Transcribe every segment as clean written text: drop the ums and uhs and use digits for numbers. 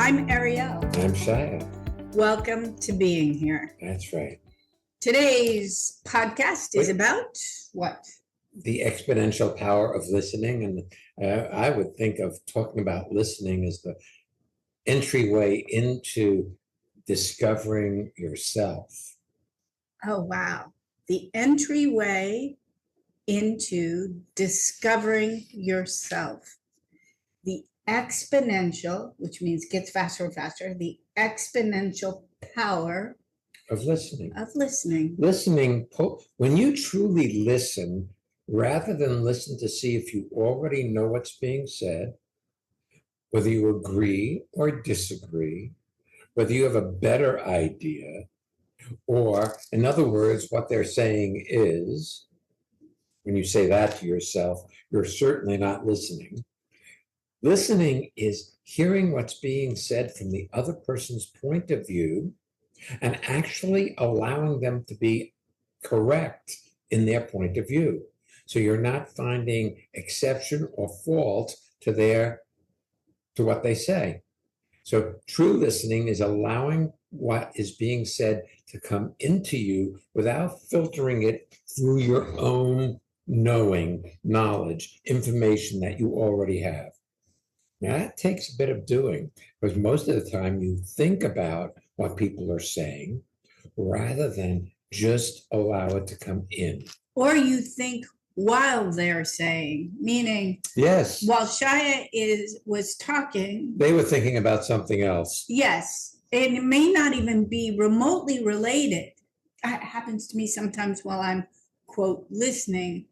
I'm Ariel. I'm Shia. Welcome to being here. That's right. Today's podcast is about what? The exponential power of listening. And I would think of talking about listening as the entryway into discovering yourself. Oh, wow. The entryway into discovering yourself. The exponential, which means gets faster and faster, the exponential power Of listening. Listening, when you truly listen, rather than listen to see if you already know what's being said, whether you agree or disagree, whether you have a better idea, or in other words, what they're saying is, when you say that to yourself, you're certainly not listening. Listening is hearing what's being said from the other person's point of view and actually allowing them to be correct in their point of view. So you're not finding exception or fault to what they say. So true listening is allowing what is being said to come into you without filtering it through your own knowledge, information that you already have. Now that takes a bit of doing, because most of the time you think about what people are saying rather than just allow it to come in. Or you think while they're saying, meaning, yes, while Shia was talking, they were thinking about something else. Yes, and it may not even be remotely related. It happens to me sometimes while I'm, quote, listening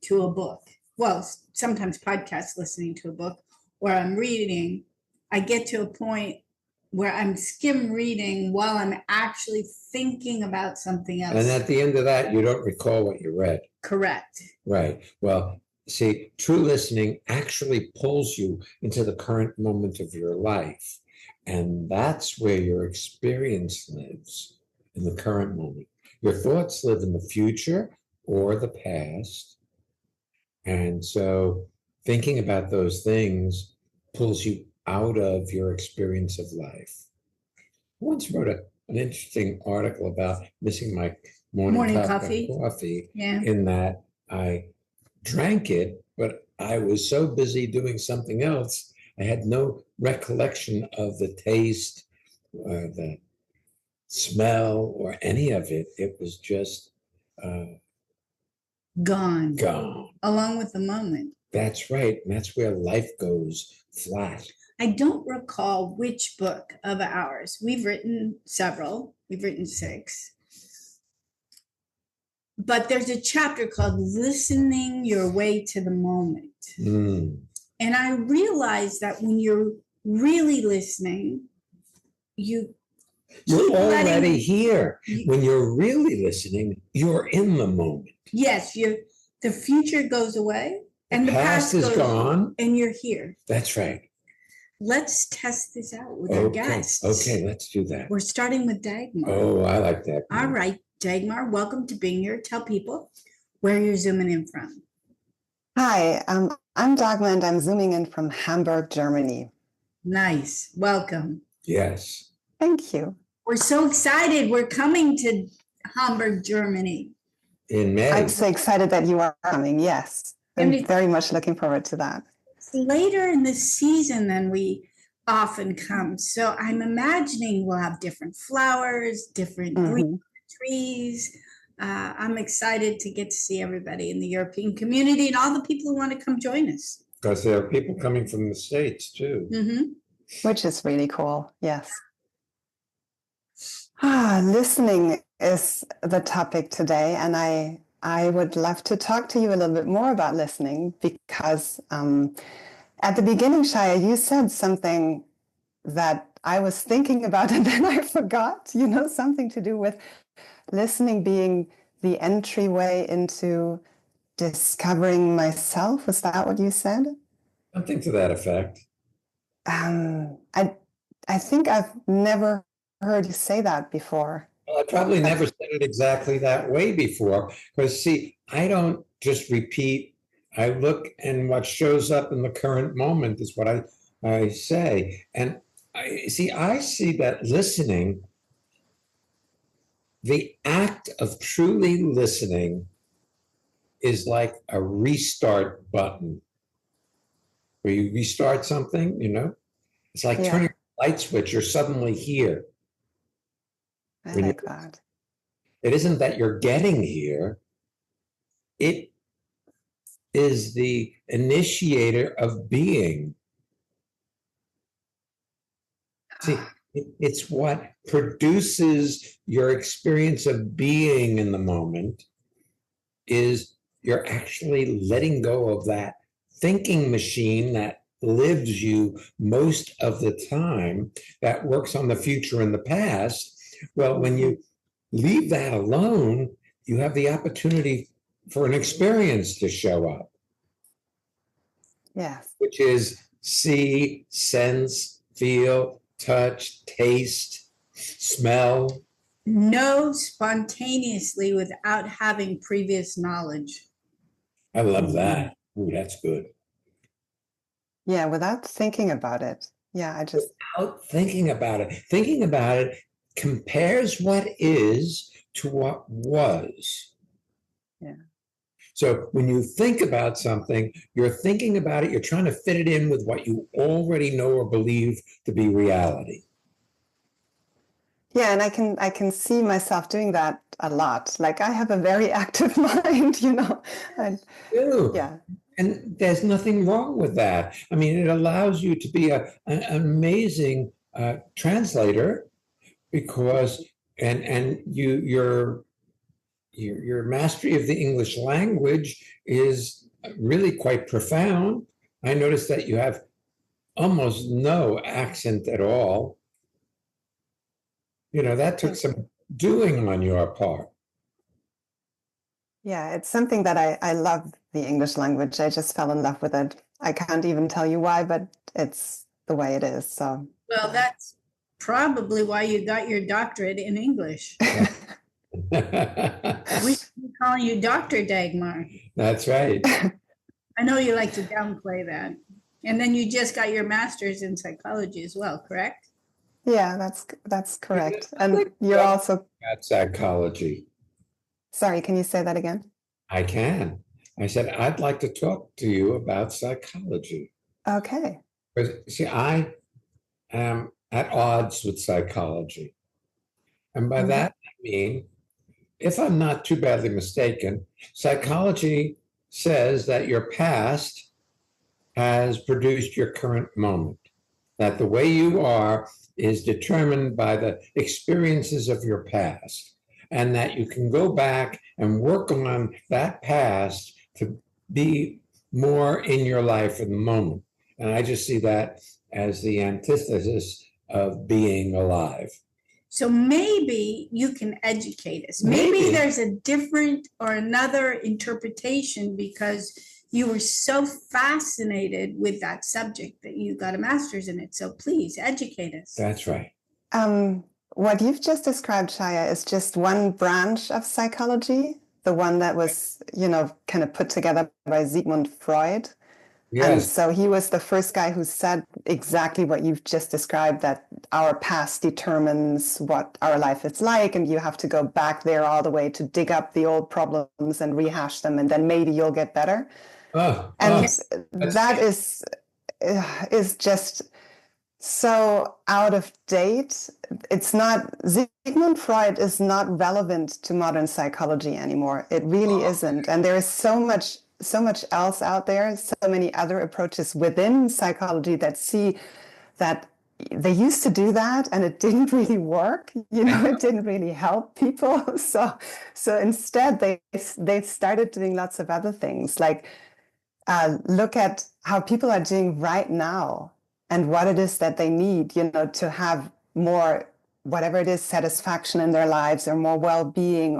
to a book. Well, sometimes podcast listening to a book, or I'm reading. I get to a point where I'm skim reading while I'm actually thinking about something else. And at the end of that, you don't recall what you read. Correct. Right. Well, see, true listening actually pulls you into the current moment of your life. And that's where your experience lives, in the current moment. Your thoughts live in the future or the past. And so thinking about those things pulls you out of your experience of life. I once wrote an interesting article about missing my morning coffee yeah. In that I drank it, but I was so busy doing something else, I had no recollection of the taste or the smell or any of it. It was just gone. Along with the moment. That's right. And that's where life goes flat. I don't recall which book of ours. We've written several. We've written 6. But there's a chapter called Listening Your Way to the Moment. And I realized that when you're really listening, you're already here. When you're really listening, you're in the moment. Yes, the future goes away and the past is gone. And you're here. That's right. Let's test this out with our guests. Okay, let's do that. We're starting with Dagmar. Oh, I like that. All right, Dagmar, welcome to being here. Tell people where you're zooming in from. Hi, I'm Dagmar and I'm zooming in from Hamburg, Germany. Nice. Welcome. Yes. Thank you. We're so excited. We're coming to Hamburg, Germany. In May. I'm so excited that you are coming. Yes. I'm very much looking forward to that. Later in the season than we often come. So I'm imagining we'll have different flowers, different green trees. I'm excited to get to see everybody in the European community and all the people who want to come join us. Because there are people coming from the States too. Which is really cool. Yes. Listening is the topic today. And I would love to talk to you a little bit more about listening because at the beginning, Shia, you said something that I was thinking about and then I forgot, something to do with listening being the entryway into discovering myself. Was that what you said? Something to that effect. I think I've never heard you say that before. Well, I probably never said it exactly that way before, because see, I don't just repeat. I look, and what shows up in the current moment is what I say. And I see that listening, the act of truly listening is like a restart button where you restart something, it's like Yeah, turning a light switch. You're suddenly here. I When you, like that. it isn't that you're getting here, it is the initiator of being. See, it's what produces your experience of being in the moment is you're actually letting go of that thinking machine that lives you most of the time, that works on the future and the past. Well, when you leave that alone, you have the opportunity for an experience to show up, Yes. which is see, sense, feel, touch, taste, smell. Know spontaneously without having previous knowledge. I love that. Ooh, that's good. Yeah, without thinking about it. Yeah, I just, Without thinking about it. Thinking about it compares what is to what was. yeah. So when you think about something, you're thinking about it, you're trying to fit it in with what you already know or believe to be reality. Yeah, and I can see myself doing that a lot. Like I have a very active mind, And Ew. yeah. And there's nothing wrong with that. I mean, it allows you to be an amazing translator because, and your mastery of the English language is really quite profound. I noticed that you have almost no accent at all. That took Thank you. some doing on your part. Yeah, it's something that I love the English language. I just fell in love with it. I can't even tell you why, but it's the way it is. So, Well, yeah. that's probably why you got your doctorate in English. We should be calling you Dr. Dagmar. That's right. I know you like to downplay that. And then you just got your master's in psychology as well, correct? Yeah, that's correct. I'd And like to you're talk also, about psychology. sorry, can you say that again? I can. I said, I'd like to talk to you about psychology. Okay. Because, see, I am at odds with psychology. And by Mhm. that, I mean, if I'm not too badly mistaken, psychology says that your past has produced your current moment, that the way you are is determined by the experiences of your past, and that you can go back and work on that past to be more in your life in the moment. And I just see that as the antithesis of being alive. So maybe you can educate us. Maybe there's a different or another interpretation because you were so fascinated with that subject that you got a master's in it. So please educate us. That's right. What you've just described, Shaya, is just one branch of psychology, the one that was, kind of put together by Sigmund Freud. And Yes. so he was the first guy who said exactly what you've just described, that our past determines what our life is like, and you have to go back there all the way to dig up the old problems and rehash them, and then maybe you'll get better. And that is just so out of date. It's not, Sigmund Freud is not relevant to modern psychology anymore. It really isn't. And there is so much else out there, so many other approaches within psychology that see that they used to do that and it didn't really work. It didn't really help people. So instead they started doing lots of other things, like look at how people are doing right now and what it is that they need, to have more, whatever it is, satisfaction in their lives or more well-being,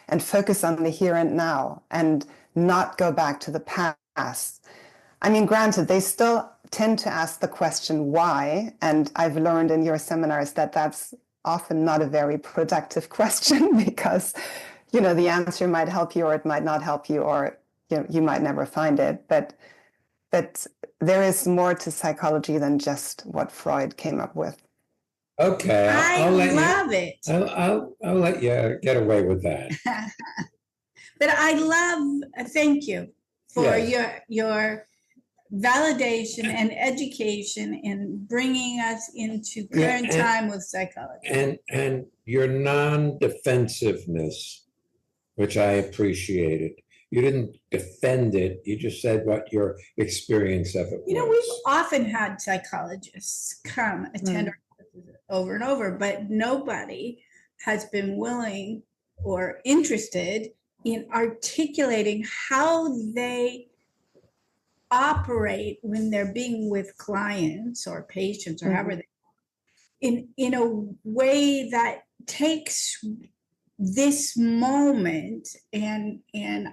and focus on the here and now and not go back to the past. I mean, granted, they still tend to ask the question why, and I've learned in your seminars that that's often not a very productive question because, the answer might help you or it might not help you, or you might never find it. But but there is more to psychology than just what Freud came up with. Okay, I love it. I'll let you get away with that. But I love, thank you for your validation and education in bringing us into current time with psychology. And your non-defensiveness, which I appreciated. You didn't defend it. You just said what your experience of it was. You know, we've often had psychologists come attend our classes over and over, but nobody has been willing or interested in articulating how they operate when they're being with clients or patients or however they, in a way that takes this moment and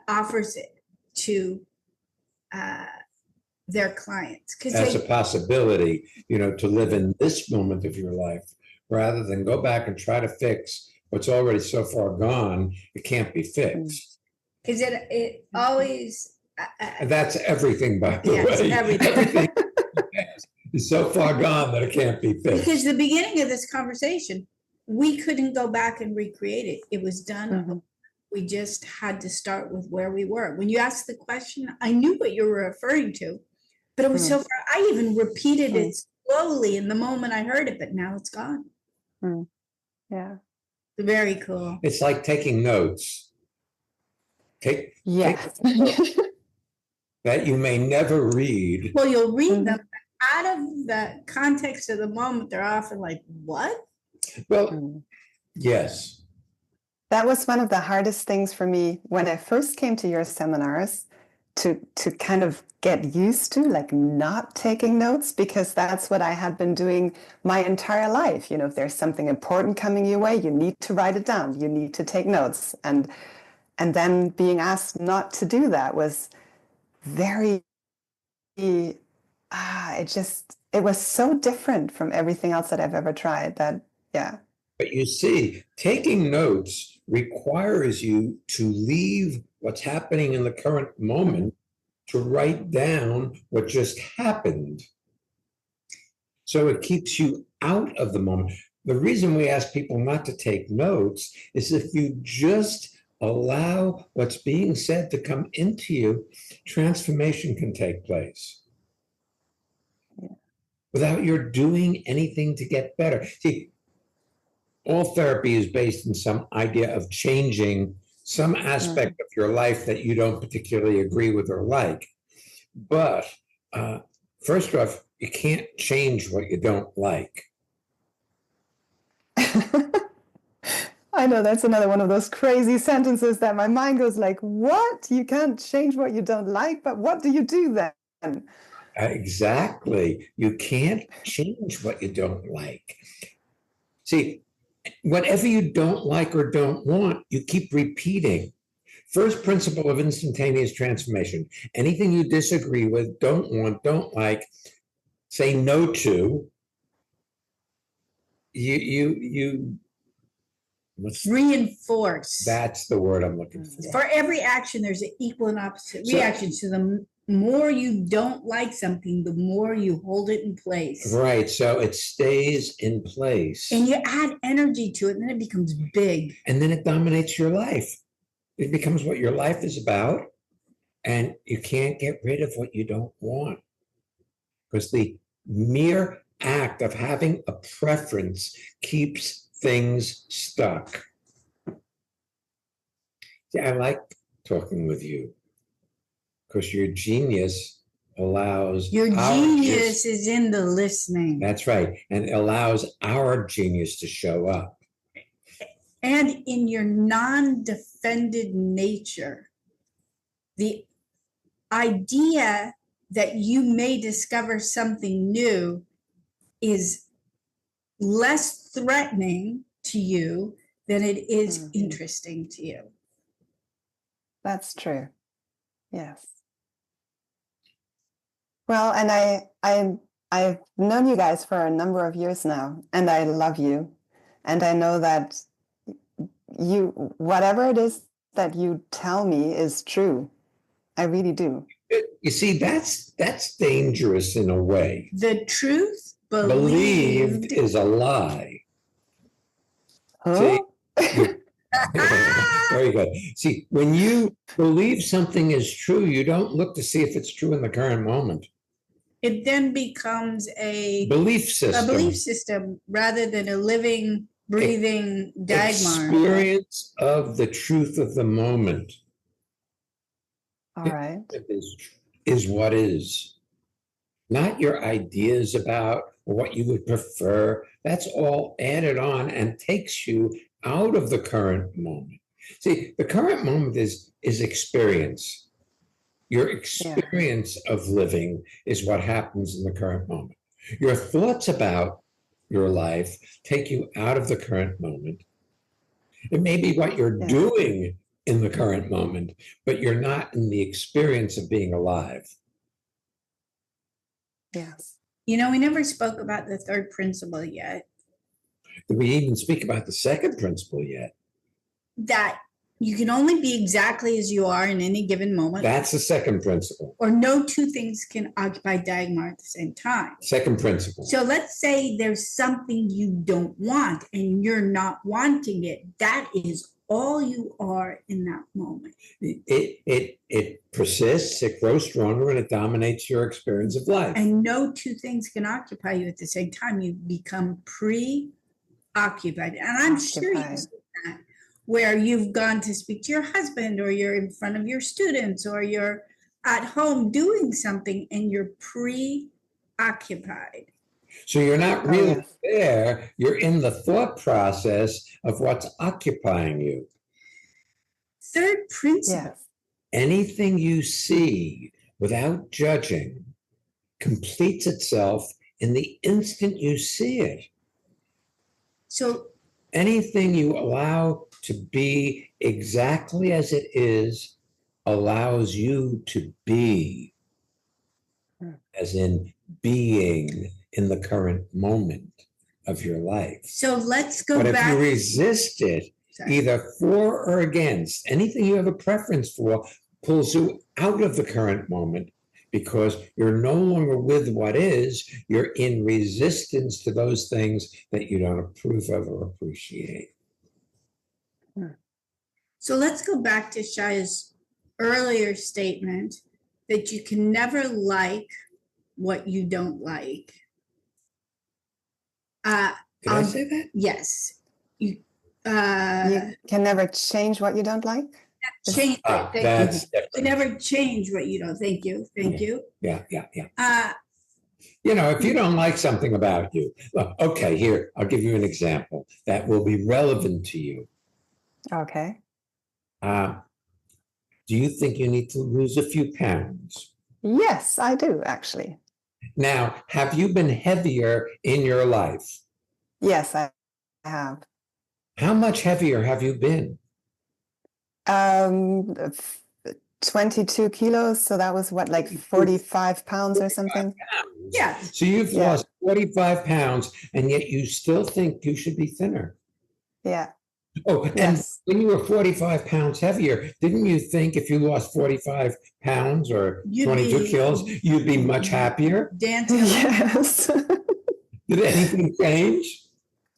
offers it to their clients, because That's a possibility, you know, to live in this moment of your life rather than go back and try to fix what's already so far gone. It can't be fixed. Because it always That's everything, by the yes, way. everything. Is so far gone that it can't be fixed. Because the beginning of this conversation, we couldn't go back and recreate it. It was done. We just had to start with where we were. When you asked the question, I knew what you were referring to, but it was so far. I even repeated it slowly in the moment I heard it, but now it's gone. Yeah. Very cool. It's like taking notes. Take notes that you may never read. Well, you'll read them out of the context of the moment. They're often like, what? Well, yes. That was one of the hardest things for me when I first came to your seminars, to kind of get used to, like, not taking notes, because that's what I had been doing my entire life. You know, if there's something important coming your way, you need to write it down. You need to take notes. And then being asked not to do that was very, it was so different from everything else that I've ever tried that, yeah. But you see, taking notes requires you to leave what's happening in the current moment to write down what just happened. So it keeps you out of the moment. The reason we ask people not to take notes is if you just allow what's being said to come into you, transformation can take place. Without your doing anything to get better. See, all therapy is based in some idea of changing some aspect of your life that you don't particularly agree with or like. But first off, you can't change what you don't like. I know, that's another one of those crazy sentences that my mind goes like, what? You can't change what you don't like, but what do you do then? Exactly. You can't change what you don't like. See, whatever you don't like or don't want, you keep repeating. First principle of instantaneous transformation. Anything you disagree with, don't want, don't like, say no to, you Reinforce. That's the word I'm looking for. For every action, there's an equal and opposite reaction. So the more you don't like something, the more you hold it in place. Right. So it stays in place. And you add energy to it, and then it becomes big. And then it dominates your life. It becomes what your life is about. And you can't get rid of what you don't want. Because the mere act of having a preference keeps things stuck. See, I like talking with you because your genius allows your genius is in the listening. That's right. And it allows our genius to show up. And in your non-defended nature, the idea that you may discover something new is less threatening to you than it is interesting to you. That's true. Yes. Well, and I've known you guys for a number of years now, and I love you. And I know that whatever it is that you tell me is true. I really do. You see, that's dangerous in a way. The truth Believed believed. is a lie. Oh, Very good. See, when you believe something is true, you don't look to see if it's true in the current moment. It then becomes a Belief system. belief system rather than a living, breathing Dagmar. Experience of the truth of the moment all right. is what is. Not your ideas about what you would prefer. That's all added on and takes you out of the current moment. See, the current moment is experience. Your experience of living is what happens in the current moment. Your thoughts about your life take you out of the current moment. It may be what you're doing in the current moment, but you're not in the experience of being alive. Yes. You know, we never spoke about the third principle yet. Did we even speak about the second principle yet? That you can only be exactly as you are in any given moment. That's the second principle. Or no two things can occupy Dagmar at the same time. Second principle. So let's say there's something you don't want and you're not wanting it. That is all you are in that moment. It persists, it grows stronger, and it dominates your experience of life. And no two things can occupy you at the same time. You become preoccupied. And I'm sure you've seen that, where you've gone to speak to your husband, or you're in front of your students, or you're at home doing something and you're preoccupied. So you're not really there. You're in the thought process of what's occupying you. Third principle. Anything you see without judging completes itself in the instant you see it. So anything you allow to be exactly as it is allows you to be, as in being in the current moment of your life. So let's go back. But if you resist it, either for or against, anything you have a preference for pulls you out of the current moment, because you're no longer with what is, you're in resistance to those things that you don't approve of or appreciate. So let's go back to Shaya's earlier statement that you can never like what you don't like. Did I say that? Yes. You can never change what you don't like? Change it. That's you never change what you don't. Thank you. Thank you. Yeah. You know, if you don't like something about you, look, okay, here, I'll give you an example that will be relevant to you. Okay. Do you think you need to lose a few pounds? Yes, I do, actually. Now, have you been heavier in your life? Yes, I have. How much heavier have you been? 22 kilos. So that was what, like 45 pounds or something? Yeah. So you've lost 45 pounds, and yet you still think you should be thinner. Yeah. Oh, and when you were 45 pounds heavier, didn't you think if you lost 45 pounds or 22 kilos, you'd be much happier? Dancing. Yes. Did anything change?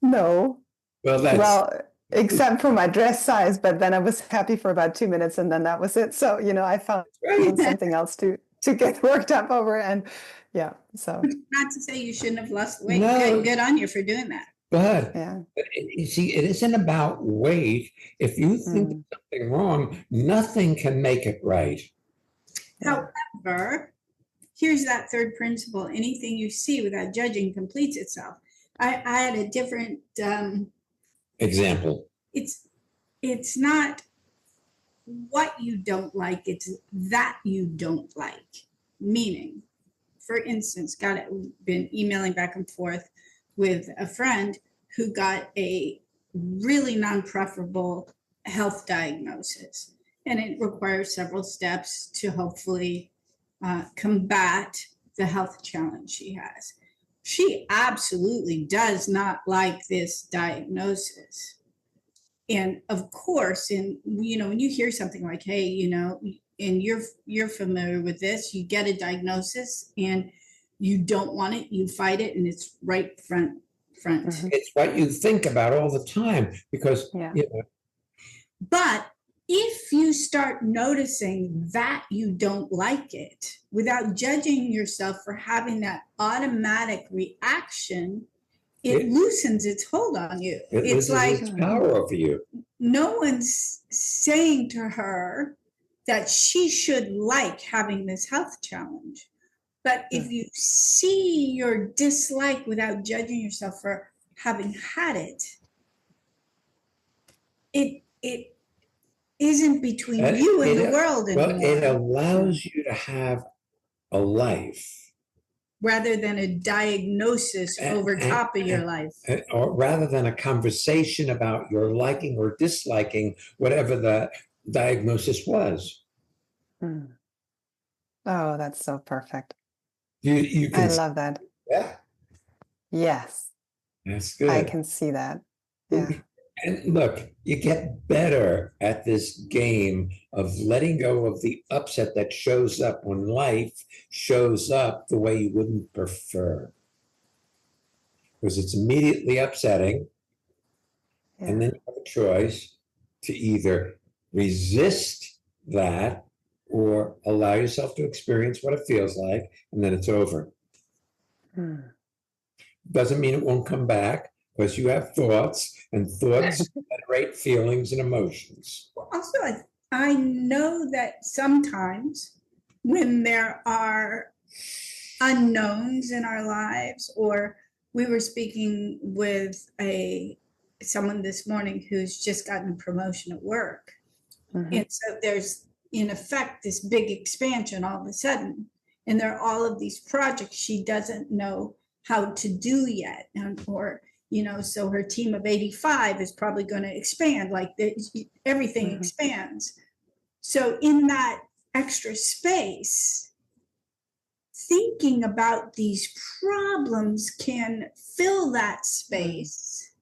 No. Well, except for my dress size, but then I was happy for about 2 minutes and then that was it. So, you know, I found something else to get worked up over. And yeah, so. Not to say you shouldn't have lost weight. No. Good on you for doing that. But yeah. You see, it isn't about weight. If you think there's something wrong, nothing can make it right. However, here's that third principle. Anything you see without judging completes itself. I had a different example. It's not what you don't like, it's that you don't like. Meaning, for instance, been emailing back and forth with a friend who got a really non-preferable health diagnosis. And it requires several steps to hopefully combat the health challenge she has. She absolutely does not like this diagnosis. And of course, when you hear something like, hey, and you're familiar with this, you get a diagnosis and you don't want it, you fight it, and it's right front. Mhm. It's what you think about all the time because, Yeah. you know, But if you start noticing that you don't like it without judging yourself for having that automatic reaction, it loosens its hold on you. it It's loses like its power over you. no one's saying to her that she should like having this health challenge. But if you see your dislike without judging yourself for having had it, it isn't between And you and the it- world Well, it anymore, allows you to have a life, rather than a diagnosis over top of your life. or rather than a conversation about your liking or disliking whatever the diagnosis was. Mm. Oh, that's so perfect. You I can, love that. yeah, Yes, that's I good. can see that. Yeah. And look, you get better at this game of letting go of the upset that shows up when life shows up the way you wouldn't prefer. Because it's immediately upsetting. And Yeah. then you have a choice to either resist that or allow yourself to experience what it feels like, and then it's over. Mm. Doesn't mean it won't come back because you have thoughts, and thoughts generate feelings and emotions. Also, I know that sometimes when there are unknowns in our lives, or we were speaking with someone this morning who's just gotten a promotion at work. Mhm. And so there's in effect this big expansion all of a sudden. And there are all of these projects she doesn't know how to do yet. So her team of 85 is probably going to expand, like everything Mhm. expands. So in that extra space, thinking about these problems can fill that space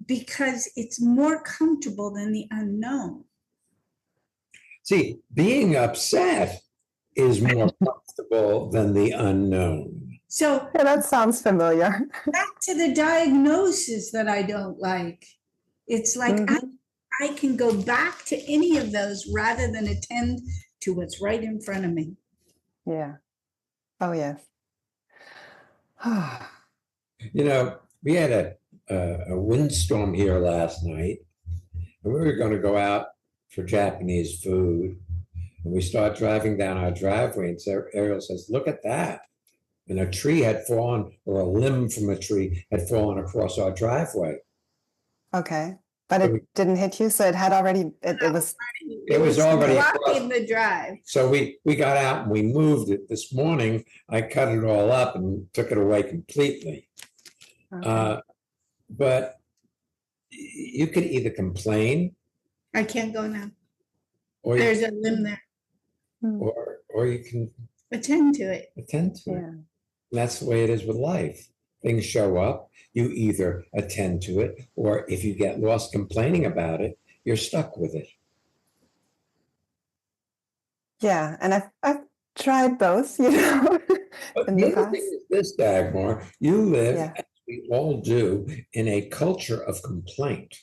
because it's more comfortable than the unknown. See, being upset is more comfortable than the unknown. So Yeah, that sounds familiar. back to the diagnosis that I don't like. It's like Mhm. I can go back to any of those rather than attend to what's right in front of me. Yeah. Oh, yes. You know, we had a windstorm here last night, and we were going to go out for Japanese food. And we start driving down our driveway, and Ariel says, "Look at that." And a tree had fallen, or a limb from a tree had fallen across our driveway. Okay. But So it didn't hit you, so it had already, it was, It was already blocking the drive. So we got out and we moved it. This morning, I cut it all up and took it away completely. okay. But you could either complain I can't go now. or There's a limb there. Mm. or you can Attend to it. attend to it. Yeah. And that's the way it is with life. Things show up, you either attend to it, or if you get lost complaining about it, you're stuck with it. Yeah. And I've tried both, you know, But in the the other thing past. is this, Dagmar, you live, Yeah. as we all do, in a culture of complaint,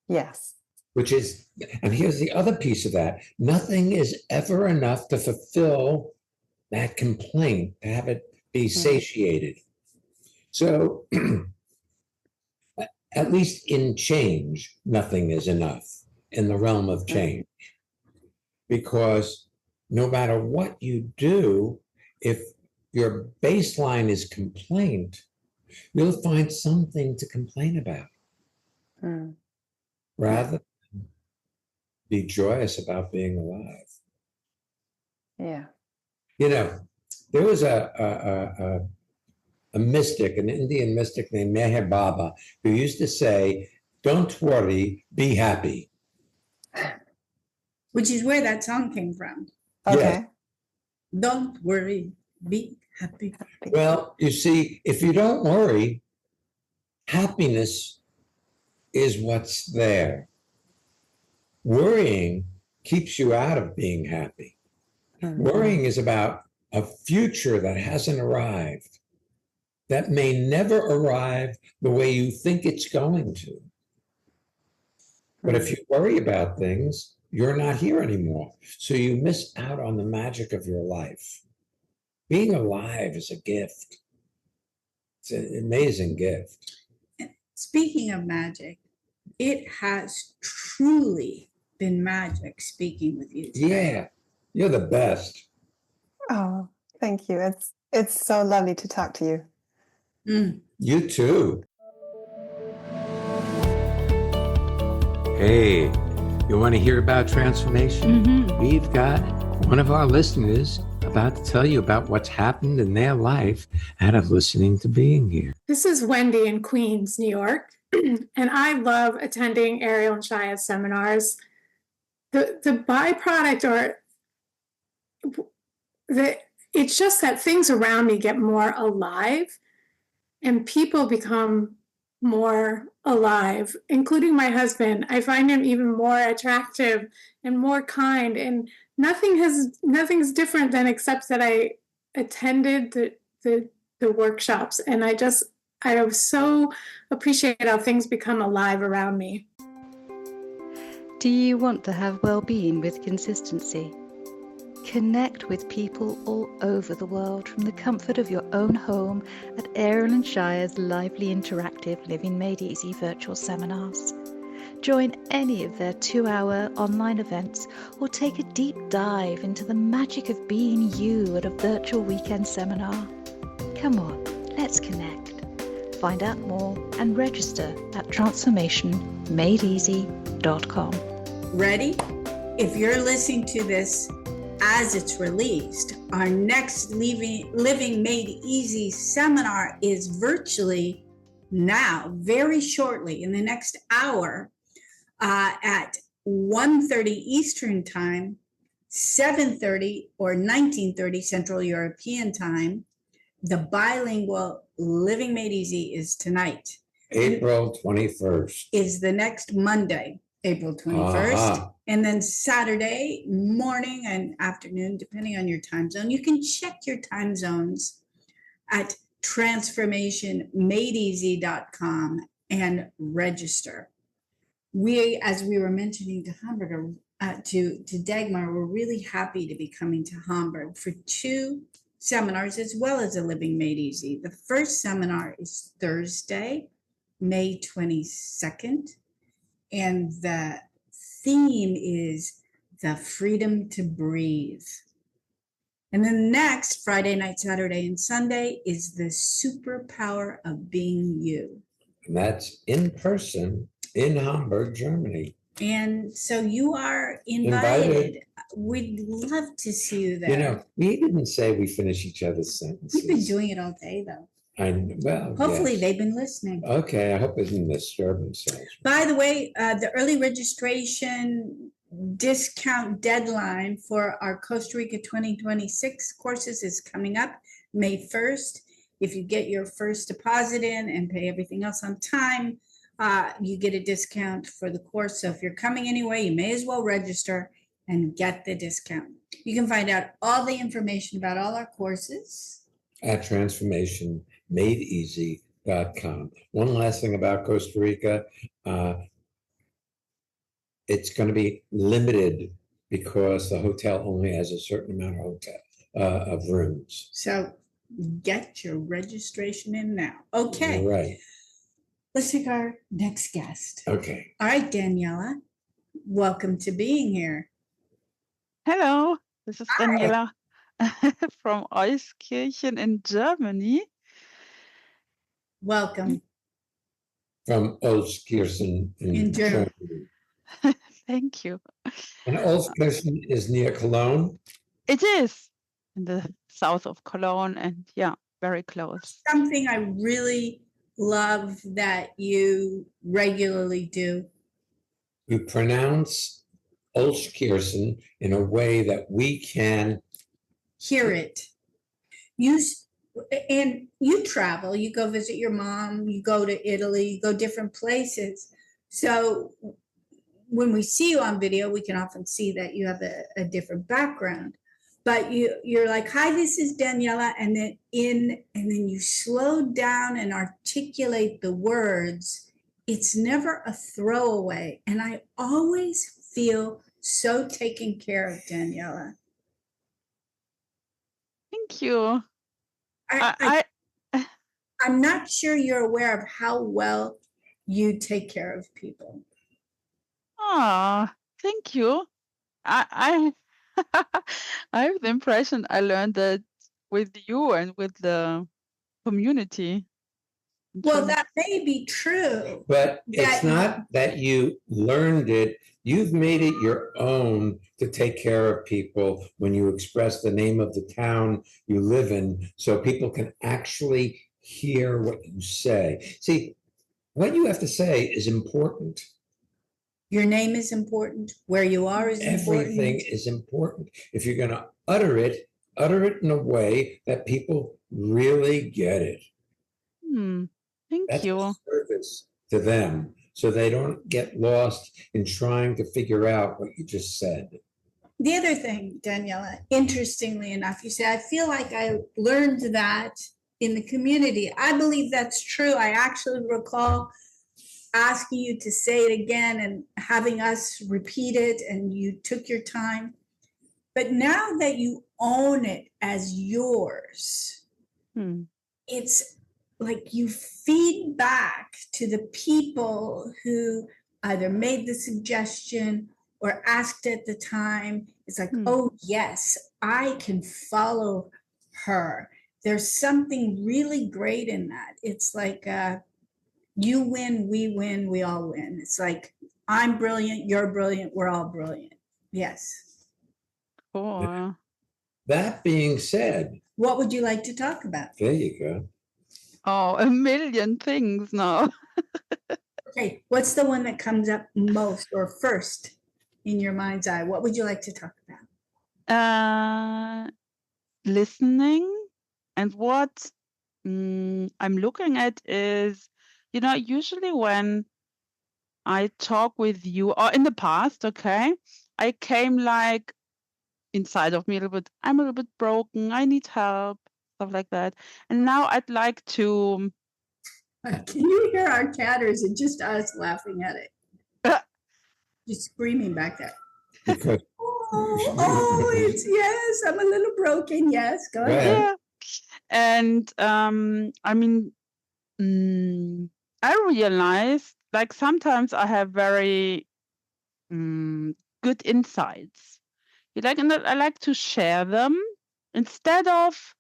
Yes. which is, and here's the other piece of that, nothing is ever enough to fulfill that complaint, to have it be satiated. So, at least in change, nothing is enough in the realm of change. Because no matter what you do, if your baseline is complaint, you'll find something to complain about Mm. rather than be joyous about being alive. Yeah. You know, there was a mystic, an Indian mystic named Meher Baba, who used to say, "Don't worry, be happy." Which is where that song came from. Yes. Okay. Don't worry, be happy. Well, you see, if you don't worry, happiness is what's there. Worrying keeps you out of being happy. Mhm. Worrying is about a future that hasn't arrived, that may never arrive the way you think it's going to. But if you worry about things, you're not here anymore. So you miss out on the magic of your life. Being alive is a gift. It's an amazing gift. Speaking of magic, it has truly been magic speaking with you today. Yeah, you're the best. Oh, thank you. It's so lovely to talk to you. Mm. You too. Hey, you want to hear about transformation? We've got one of our listeners about to tell you about what's happened in their life out of listening to being here. This is Wendy in Queens, New York, and I love attending Ariel and Shaya's seminars. The byproduct it's just that things around me get more alive and people become more alive, including my husband. I find him even more attractive and more kind, and nothing's different than except that I attended the workshops, and I so appreciate how things become alive around me. Do you want to have well-being with consistency? Connect with people all over the world from the comfort of your own home at Ariel and Shire's lively interactive Living Made Easy virtual seminars. Join any of their 2-hour online events or take a deep dive into the magic of being you at a virtual weekend seminar. Come on, let's connect. Find out more and register at transformationmadeeasy.com. Ready? If you're listening to this as it's released, our next Living Made Easy seminar is virtually now, very shortly, in the next hour, at 1:30 Eastern Time, 7:30 or 19:30 Central European Time. The bilingual Living Made Easy is tonight. April 21st. Is the next Monday, April 21st. And then Saturday morning and afternoon, depending on your time zone. You can check your time zones at transformationmadeeasy.com and register. As we were mentioning to Hamburg, to Dagmar, we're really happy to be coming to Hamburg for 2 seminars as well as a Living Made Easy. The first seminar is Thursday, May 22nd, and the theme is the freedom to breathe. And then next Friday night, Saturday, and Sunday is the superpower of being you. And that's in person in Hamburg, Germany. And so you are invited. We'd love to see you there. You know, we didn't say we finish each other's sentences. We've been doing it all day, though. Hopefully they've been listening. Okay, I hope it didn't disturb themselves. By the way, the early registration discount deadline for our Costa Rica 2026 courses is coming up May 1st. If you get your first deposit in and pay everything else on time, you get a discount for the course. So if you're coming anyway, you may as well register and get the discount. You can find out all the information about all our courses at transformationmadeeasy.com. One last thing about Costa Rica. It's going to be limited because the hotel only has a certain amount of rooms. So get your registration in now. Okay. Right. Let's take our next guest. Okay. All right, Daniela, welcome to being here. Hello, this is Daniela from Euskirchen in Germany. Welcome. From Euskirchen in Germany. Thank you. And Euskirchen is near Cologne? It is in the south of Cologne, and yeah, very close. Something I really love that you regularly do. You pronounce Euskirchen in a way that we can hear it. And you travel, you go visit your mom, you go to Italy, you go different places. So when we see you on video, we can often see that you have a different background. But you're like, hi, this is Daniela, and then you slow down and articulate the words. It's never a throwaway. And I always feel so taken care of, Daniela. Thank you. I'm not sure you're aware of how well you take care of people. Thank you. I I have the impression I learned that with you and with the community. Well, that may be true. But it's not that you learned it. You've made it your own to take care of people when you express the name of the town you live in, so people can actually hear what you say. See, what you have to say is important. Your name is important. Where you are is important. Everything is important. If you're going to utter it in a way that people really get it. Thank you. That's a service to them, so they don't get lost in trying to figure out what you just said. The other thing, Daniela, interestingly enough, you say, I feel like I learned that in the community. I believe that's true. I actually recall asking you to say it again and having us repeat it, and you took your time. But now that you own it as yours, it's like you feed back to the people who either made the suggestion or asked at the time. It's like, oh, yes, I can follow her. There's something really great in that. It's like you win, we all win. It's like, I'm brilliant, you're brilliant, we're all brilliant. Yes. Cool. That being said, what would you like to talk about? There you go. Oh, a million things now. Okay, what's the one that comes up most or first in your mind's eye? What would you like to talk about? Listening. And what I'm looking at is, usually when I talk with you, or in the past, okay, I came like inside of me a little bit, I'm a little bit broken, I need help, stuff like that. And now I'd like to... Can you hear our cat, or is it just us laughing at it? Just screaming back there. Because it's yes, I'm a little broken. Yes, go ahead. Yeah. And I realized like sometimes I have very good insights. And I like to share them instead of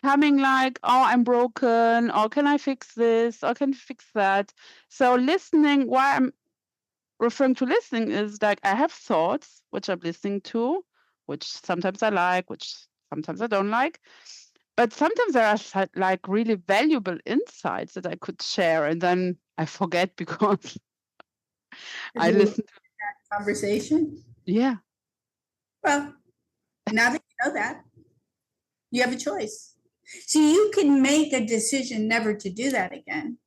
coming like, oh, I'm broken, or can I fix this, or can I fix that? So listening, why I'm referring to listening is like I have thoughts which I'm listening to, which sometimes I like, which sometimes I don't like. But sometimes there are like really valuable insights that I could share, and then I forget because I listen to that conversation. Yeah. Well, now that you know that, you have a choice. So you can make a decision never to do that again,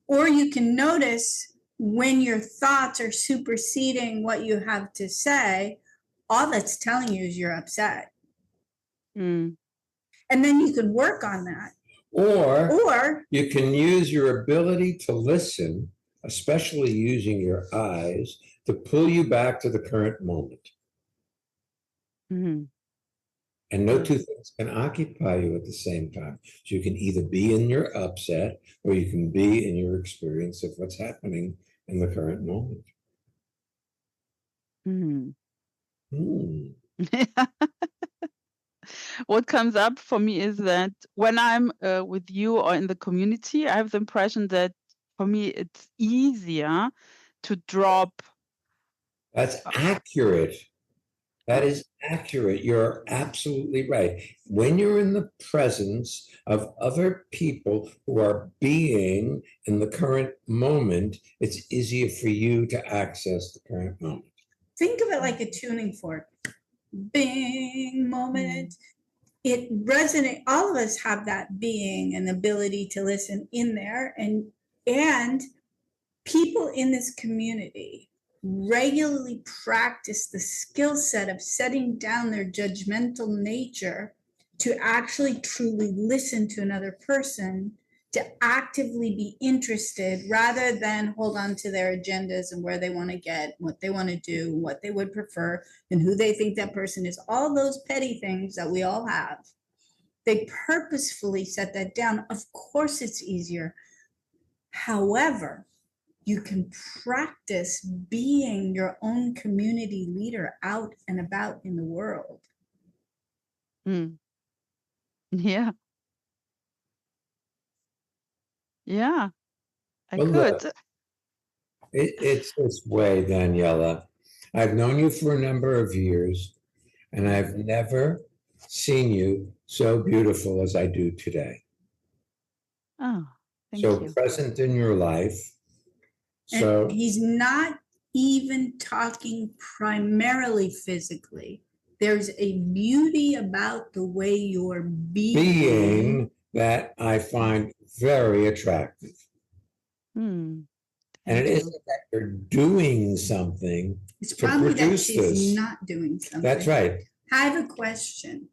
or you can notice when your thoughts are superseding what you have to say. All that's telling you is you're upset. And then you can work on that. Or you can use your ability to listen, especially using your eyes, to pull you back to the current moment. And no two things can occupy you at the same time. So you can either be in your upset, or you can be in your experience of what's happening in the current moment. What comes up for me is that when I'm with you or in the community, I have the impression that for me it's easier to drop. That's accurate. That is accurate. You're absolutely right. When you're in the presence of other people who are being in the current moment, it's easier for you to access the current moment. Think of it like a tuning fork. Bing moment. It resonates. All of us have that being and ability to listen in there, and people in this community regularly practice the skill set of setting down their judgmental nature to actually truly listen to another person, to actively be interested rather than hold on to their agendas and where they want to get, what they want to do, what they would prefer, and who they think that person is, all those petty things that we all have. They purposefully set that down. Of course, it's easier. However, you can practice being your own community leader out and about in the world. Mm. Yeah. Yeah. I Well, could. look, it's this way, Daniela. I've known you for a number of years, and I've never seen you so beautiful as I do today. Oh, thank So you. present in your life. And So he's not even talking primarily physically. There's a beauty about the way you're being that I find very attractive. Mm. And Thank it you. isn't that you're doing something It's to probably that produce she's this. not doing something. That's right. I have a question.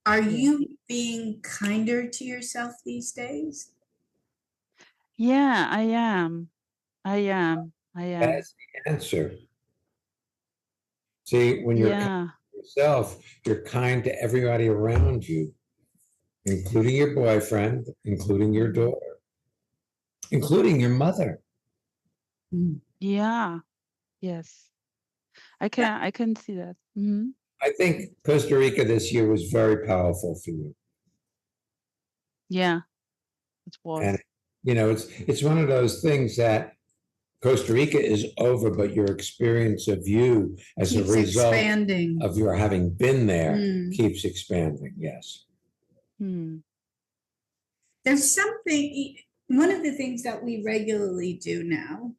Are you being kinder to yourself these days? Yeah, I am. I am. That's the answer. See, when you're kind Yeah. to yourself, you're kind to everybody around you, including your boyfriend, including your daughter, including your mother. Yeah. Yes. I can see that. Hmm. I think Costa Rica this year was very powerful for you. Yeah, it was. And it's one of those things that Costa Rica is over, but your experience of you as Keeps a result expanding. of your having been there Mm. keeps expanding. Yes. Hmm. There's something, one of the things that we regularly do now,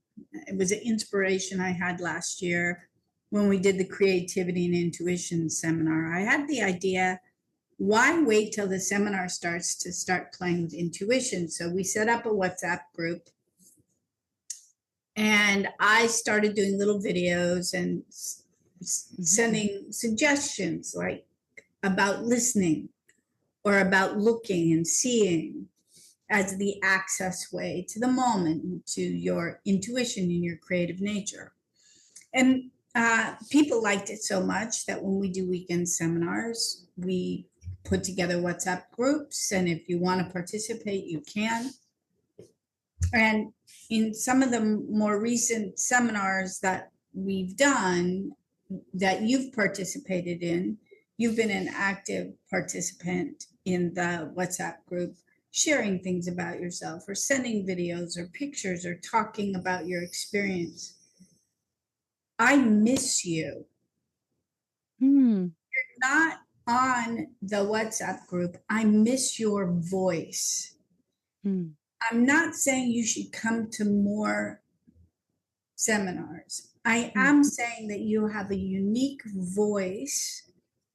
it was an inspiration I had last year when we did the creativity and intuition seminar. I had the idea, why wait till the seminar starts to start playing with intuition? So we set up a WhatsApp group and I started doing little videos and sending suggestions like about listening or about looking and seeing as the access way to the moment, to your intuition and your creative nature. And people liked it so much that when we do weekend seminars, we put together WhatsApp groups. And if you want to participate, you can. And in some of the more recent seminars that we've done, that you've participated in, you've been an active participant in the WhatsApp group, sharing things about yourself or sending videos or pictures or talking about your experience. I miss you. Hmm. You're not on the WhatsApp group. I miss your voice. Hmm. I'm not saying you should come to more seminars. I am saying that you have a unique voice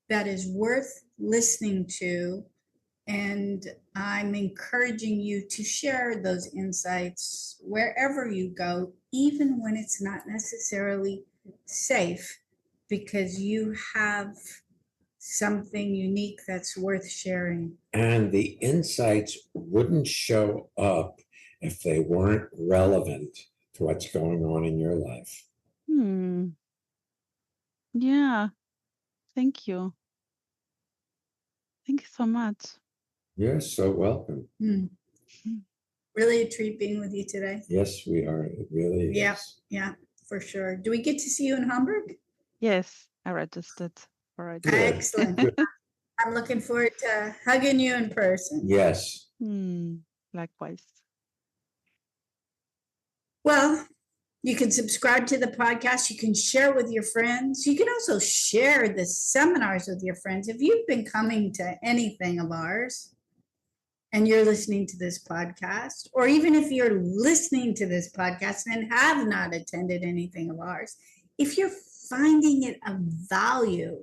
that is worth listening to. And I'm encouraging you to share those insights wherever you go, even when it's not necessarily safe, because you have something unique that's worth sharing. And the insights wouldn't show up if they weren't relevant to what's going on in your life. Hmm. Yeah. Thank you. Thank you so much. You're so welcome. Really a treat being with you today. Yes, we are. It really is. Yeah, for sure. Do we get to see you in Hamburg? Yes, I registered for it. Good. Excellent. Good. I'm looking forward to hugging you in person. Yes. Likewise. Well, you can subscribe to the podcast. You can share with your friends. You can also share the seminars with your friends. If you've been coming to anything of ours and you're listening to this podcast, or even if you're listening to this podcast and have not attended anything of ours, if you're finding it of value,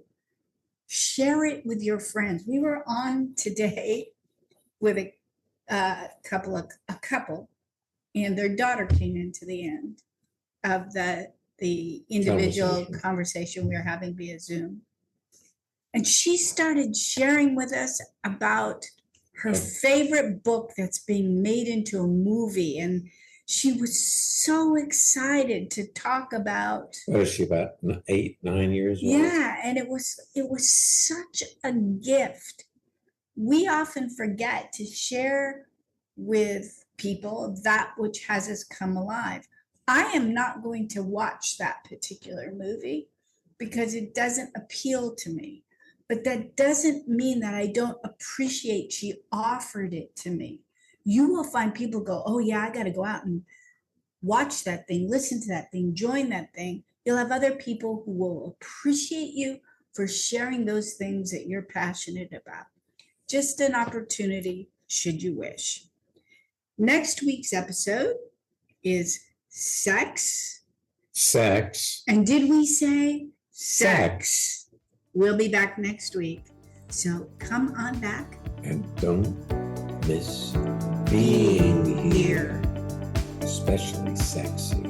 share it with your friends. We were on today with a couple, and their daughter came into the end of the the individual Conversation. conversation we were having via Zoom. And she started sharing with us about her favorite book that's being made into a movie. And she was so excited to talk about. What is she, about 8, 9 years old? Yeah, and it was such a gift. We often forget to share with people that which has us come alive. I am not going to watch that particular movie because it doesn't appeal to me. But that doesn't mean that I don't appreciate she offered it to me. You will find people go, oh yeah, I got to go out and watch that thing, listen to that thing, join that thing. You'll have other people who will appreciate you for sharing those things that you're passionate about. Just an opportunity, should you wish. Next week's episode is sex. Sex. And did we say Sex. We'll be back next week. So come on back. And don't miss being here. Especially sexy.